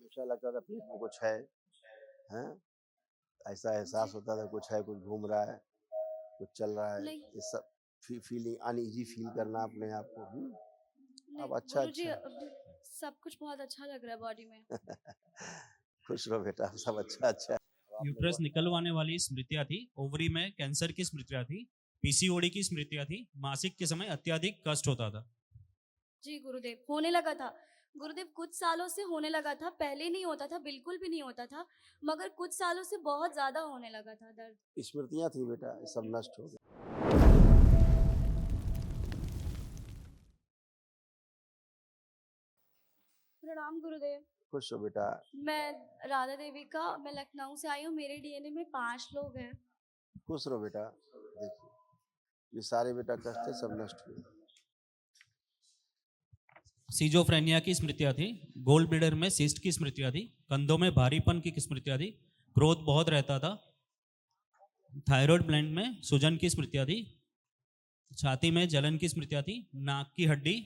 हमेशा लगता था पेट में कुछ है, हैं? ऐसा एहसास जी। होता था कुछ है, कुछ घूम रहा है, कुछ चल रहा है। नहीं, ये सब फीलिंग अनईज़ी फील करना अपने आप को। नहीं अब अच्छा गुरुजी अच्छा अब सब कुछ बहुत अच्छा लग रहा है बॉडी में। खुश रहो बेटा, सब अच्छा अच्छा है। अब आप यूट्रस लोग निकलवाने वाली स्मृतियां थी, ओवरी में कैंसर की स्मृतियां थी, पीसीओडी की स्मृतियां थी, मासिक के समय अत्यधिक कष्ट होता था। जी गुरुदेव, होने लगा था। गुरुदेव कुछ सालों से होने लगा था, पहले नहीं होता था, बिल्कुल भी नहीं होता था, मगर कुछ सालों से बहुत ज़्यादा होने लगा था दर्द। स्मृतियाँ थी बेटा, ये सब नष्ट हो गई। प्रणाम गुरुदेव। खुश हो बेटा। मैं राधा देवी का मैं लखनऊ से आई हूँ, मेरे डीएनए में 5 लोग हैं। खुश रहो बेटा। देखिए, ये सारे बेटा कष्ट थे, सब नष्ट हुए। सीजोफ्रेनिया की स्मृतियां थी, गोल्ड ब्लेडर में सिस्ट की स्मृतियां थी, कंधों में भारीपन की स्मृतियां थी, क्रोध बहुत रहता था, थायराइड ग्लैंड में सूजन की स्मृतियां थी, छाती में जलन की स्मृतियां थी, नाक की हड्डी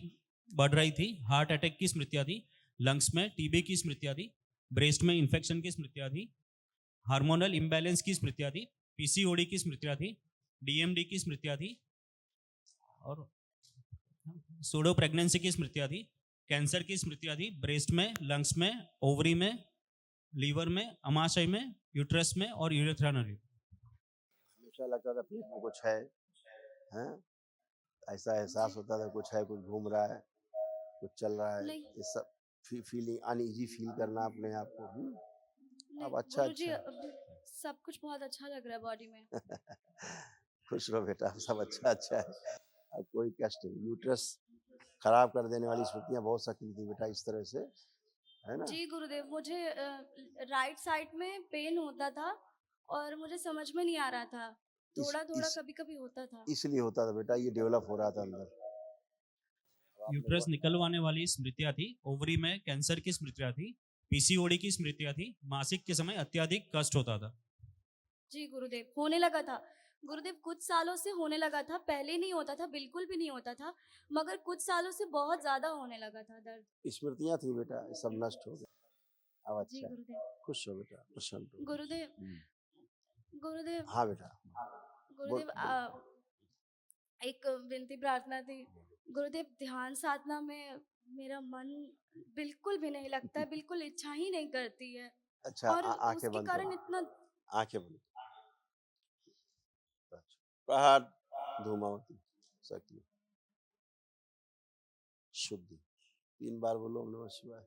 बढ़ रही थी, हार्ट अटैक की स्मृतियां थी, लंग्स में टीबी की स्मृतियां थी, ब्रेस्ट में इन्फेक्शन की स्मृतियां थी, हार्मोनल इम्बैलेंस की स्मृतियां थी, पीसीओडी की स्मृतियां थी, डीएमडी की स्मृतियां थी और सूडो प्रेगनेंसी की स्मृतियां थी, कैंसर की स्मृतियां थी, ब्रेस्ट में, लंग्स में, ओवरी में, लीवर में, अमाशय में, यूट्रस में और यूरेथ्रा नली। हमेशा लगता था पेट में कुछ है, हैं? ऐसा एहसास जी। होता था कुछ है, कुछ घूम रहा है, कुछ चल रहा है। नहीं, ये सब फीलिंग अनईज़ी फील करना अपने आप को। नहीं अब अच्छा गुरुजी अच्छा अब सब कुछ बहुत अच्छा लग रहा है बॉडी में। है। खुश रहो बेटा, सब अच्छा अच्छा है। अब कोई कष्ट नहीं। यूट्रस खराब कर देने वाली स्मृतियाँ बहुत सक्रिय थी बेटा, इस तरह से, है ना? जी गुरुदेव, मुझे राइट साइड में पेन होता था और मुझे समझ में नहीं आ रहा था। इस थोड़ा-थोड़ा इस कभी-कभी होता था। इसलिए होता था बेटा, ये डेवलप हो रहा था अंदर। अब आप यूट्रस लोग निकलवाने वाली स्मृतियां थी, ओवरी में कैंसर की स्मृतियां थी, पीसीओडी की स्मृतियां थी, मासिक के समय अत्यधिक कष्ट होता था। जी गुरुदेव, होने लगा था। गुरुदेव कुछ सालों से होने लगा था, पहले नहीं होता था, बिल्कुल भी नहीं होता था, मगर कुछ सालों से बहुत ज़्यादा होने लगा था दर्द। स्मृतियाँ थी बेटा, ये सब नष्ट हो गई। अब जी अच्छा है। गुरुदेव। खुश हो बेटा, प्रसन्न हो। गुरुदेव गुरुदेव हाँ बेटा, बोल गुरुदेव बोल। एक विनती प्रार्थना थी। गुरुदेव ध्यान साधना में मेरा मन बिल्कुल भी नहीं लगता है, बिल्कुल इच्छा ही नहीं करती है अच्छा, और आँखें उसके बंद कारण करो, इतना आँखें बंद करो। अच्छा। प्रहार धूमावती शक्ति शुद्धि 3 बार बोलो ओम नमः शिवाय।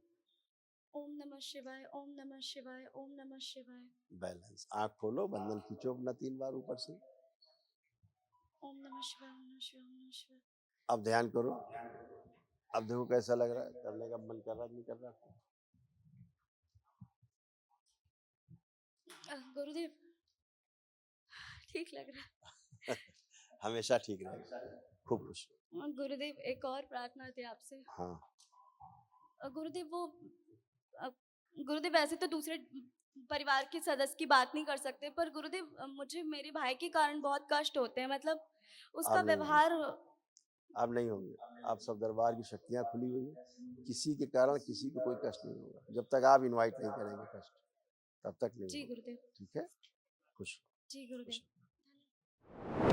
ओम नमः शिवाय, ओम नमः शिवाय, ओम नमः शिवाय, बैलेंस। आँख खोलो, बंधन खींचो अपना 3 बार ऊपर से। ओम नमः शिवाय, ओम नमः शिवाय, ओम नमः शिवाय। अब ध्यान करो। अब देखो कैसा लग रहा है, करने का मन कर रहा है कि नहीं कर रहा? गुरुदेव ठीक लग रहा हमेशा ठीक रहेगा। खूब खुश रहो। है। गुरुदेव एक और प्रार्थना थी आपसे। हाँ, गुरुदेव वो अ, गुरुदेव वैसे तो दूसरे परिवार के सदस्य की बात नहीं कर सकते, पर गुरुदेव मुझे मेरे भाई के कारण बहुत कष्ट होते हैं, मतलब उसका अब नहीं होंगे, व्यवहार। अब नहीं होंगे। अब सब दरबार की शक्तियाँ खुली हुई हैं। किसी के कारण किसी को कोई कष्ट नहीं होगा। जब तक आप इनवाइट नहीं करेंगे कष्ट, तब तक नहीं जी होगा। गुरुदेव। ठीक है? खुश रहो, जी खुश गुरुदेव। रहो।